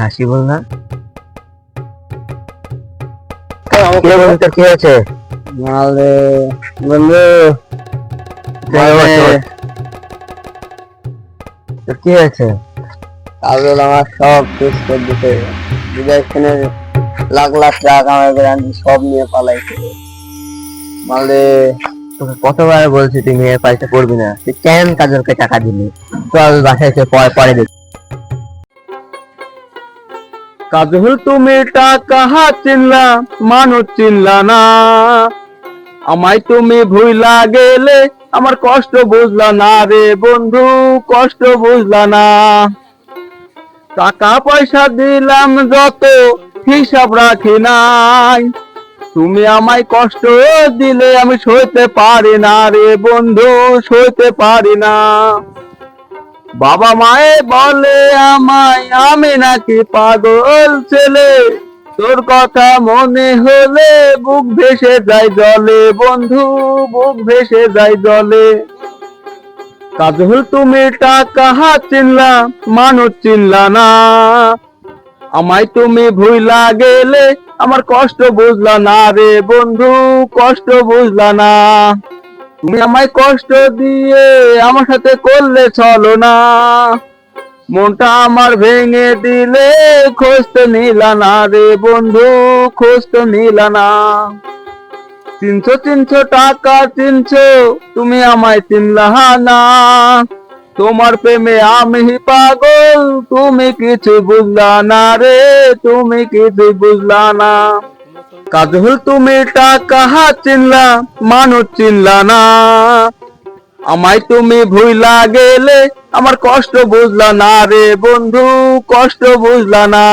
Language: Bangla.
হাসি বল না। তোর কি আছে? মালে বন্ধু তোর কি আছে? কাজল আমার সব শেষ করে দিতে, বিদেশে লাখ লাখ টাকা আমার ব্র্যান্ড সব নিয়ে পালাইছে। মালে তোকে কতবার বলছি তুই মেয়ের পয়সা করবি না, তুই কেন কাজলকে টাকা দিলি? চল বাসায় এসে পরে দেখি। কাজল তুমি টাকা চিনলা, মানুষ চিনলা না। আমায় তুমি ভুইলা গেলে আমার কষ্ট বুঝলা না রে বন্ধু, কষ্ট বুঝলা না। টাকা পয়সা দিলাম যত হিসাব রাখি নাই, তুমি আমায় কষ্ট দিলে আমি সইতে পারি না রে বন্ধু, সইতে পারি না। বাবা মায়ে বলে আমায় আমি নাকি পাগল ছেলে, তোর কথা মনে হলে বুক ভেসে যায় জলে বন্ধু, বুক ভেসে যায় জলে। কাজল তুমি টাকা চিনলা, মানুষ চিনলা না। আমায় তুমি ভুইলা গেলে আমার কষ্ট বুঝলা না রে বন্ধু, কষ্ট বুঝলা না। তুমি আমায় কষ্ট দিয়ে আমার সাথে করলে চলো না, মনটা আমার ভেঙে দিলে খোঁজ তো নিলা না রে বন্ধু, খোঁজ তো নিলা না। 300 টাকা চিনছো, তুমি আমায় চিনলা না। তোমার প্রেমে আমি পাগল, তুমি কিছু বুঝলা না রে, তুমি কিছু বুঝলা না। কাজল তুমি টাকা চিনলা, মানুষ চিনলা না। আমায় তুমি ভুইলা গেলে আমার কষ্ট বুঝলা না রে বন্ধু, কষ্ট বুঝলা না।